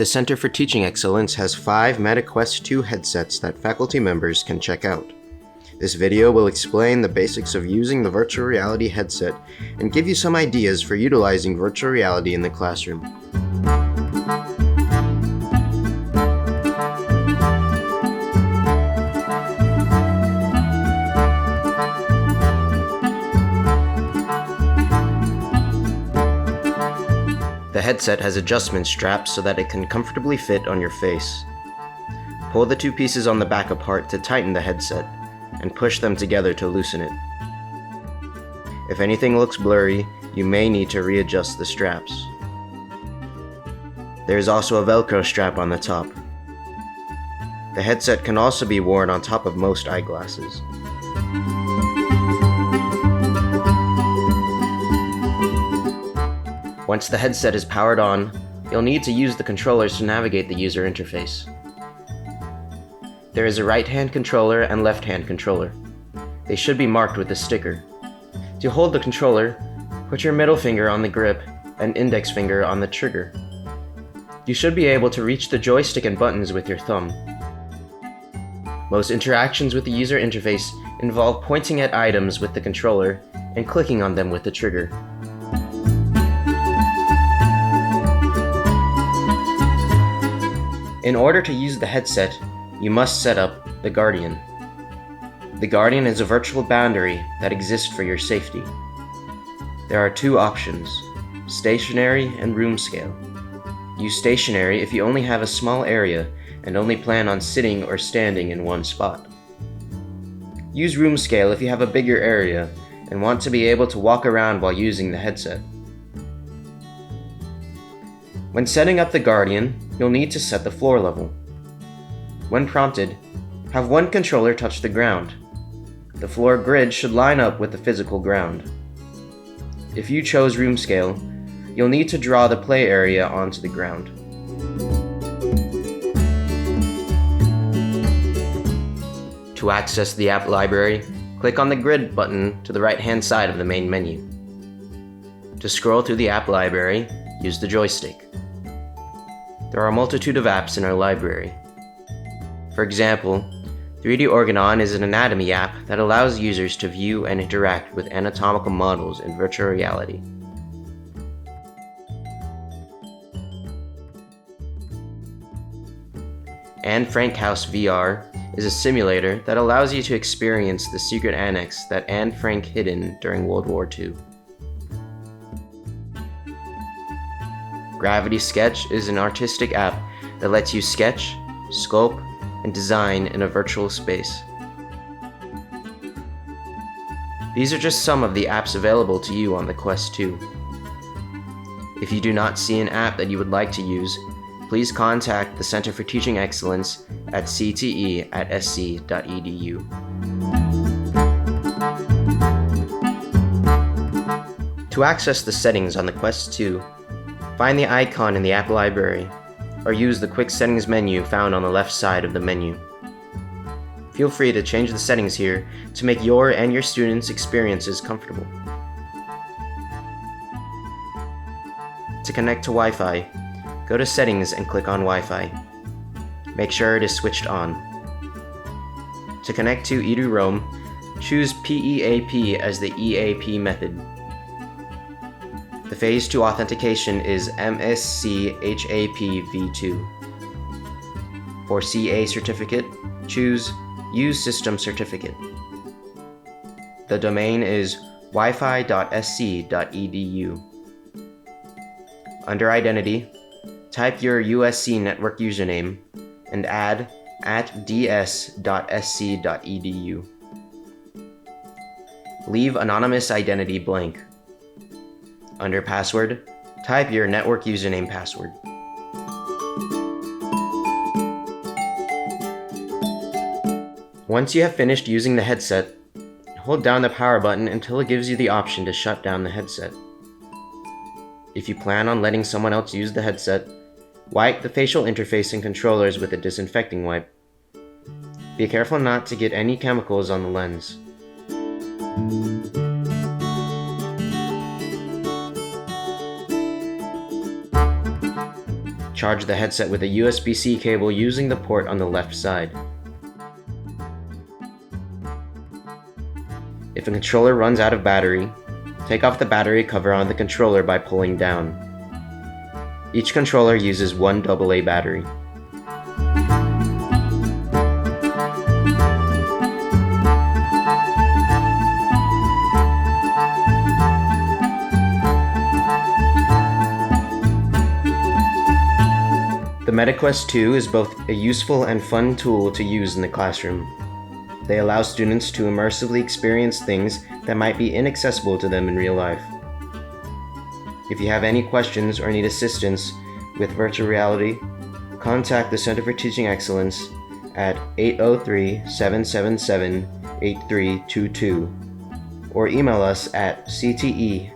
The Center for Teaching Excellence has 5 MetaQuest 2 headsets that faculty members can check out. This video will explain the basics of using the virtual reality headset and give you some ideas for utilizing virtual reality in the classroom. The headset has adjustment straps so that it can comfortably fit on your face. Pull the 2 pieces on the back apart to tighten the headset, and push them together to loosen it. If anything looks blurry, you may need to readjust the straps. There is also a Velcro strap on the top. The headset can also be worn on top of most eyeglasses. Once the headset is powered on, you'll need to use the controllers to navigate the user interface. There is a right-hand controller and left-hand controller. They should be marked with a sticker. To hold the controller, put your middle finger on the grip and index finger on the trigger. You should be able to reach the joystick and buttons with your thumb. Most interactions with the user interface involve pointing at items with the controller and clicking on them with the trigger. In order to use the headset, you must set up the Guardian. The Guardian is a virtual boundary that exists for your safety. There are 2 options, stationary and room scale. Use stationary if you only have a small area and only plan on sitting or standing in one spot. Use room scale if you have a bigger area and want to be able to walk around while using the headset. When setting up the Guardian, you'll need to set the floor level. When prompted, have one controller touch the ground. The floor grid should line up with the physical ground. If you chose room scale, you'll need to draw the play area onto the ground. To access the app library, click on the grid button to the right-hand side of the main menu. To scroll through the app library, use the joystick. There are a multitude of apps in our library. For example, 3D Organon is an anatomy app that allows users to view and interact with anatomical models in virtual reality. Anne Frank House VR is a simulator that allows you to experience the secret annex that Anne Frank hid in during World War II. Gravity Sketch is an artistic app that lets you sketch, sculpt, and design in a virtual space. These are just some of the apps available to you on the Quest 2. If you do not see an app that you would like to use, please contact the Center for Teaching Excellence at cte@sc.edu. To access the settings on the Quest 2, find the icon in the app library, or use the quick settings menu found on the left side of the menu. Feel free to change the settings here to make your and your students' experiences comfortable. To connect to Wi-Fi, go to Settings and click on Wi-Fi. Make sure it is switched on. To connect to edu-roam, choose PEAP as the EAP method. The Phase 2 authentication is MSCHAP-v2. For CA certificate, choose Use System Certificate. The domain is wifi.sc.edu. Under Identity, type your USC network username and add @ds.sc.edu. Leave Anonymous Identity blank. Under Password, type your network username password. Once you have finished using the headset, hold down the power button until it gives you the option to shut down the headset. If you plan on letting someone else use the headset, wipe the facial interface and controllers with a disinfecting wipe. Be careful not to get any chemicals on the lens. Charge the headset with a USB-C cable using the port on the left side. If a controller runs out of battery, take off the battery cover on the controller by pulling down. Each controller uses one AA battery. The MetaQuest 2 is both a useful and fun tool to use in the classroom. They allow students to immersively experience things that might be inaccessible to them in real life. If you have any questions or need assistance with virtual reality, contact the Center for Teaching Excellence at 803-777-8322 or email us at cte@sc.edu.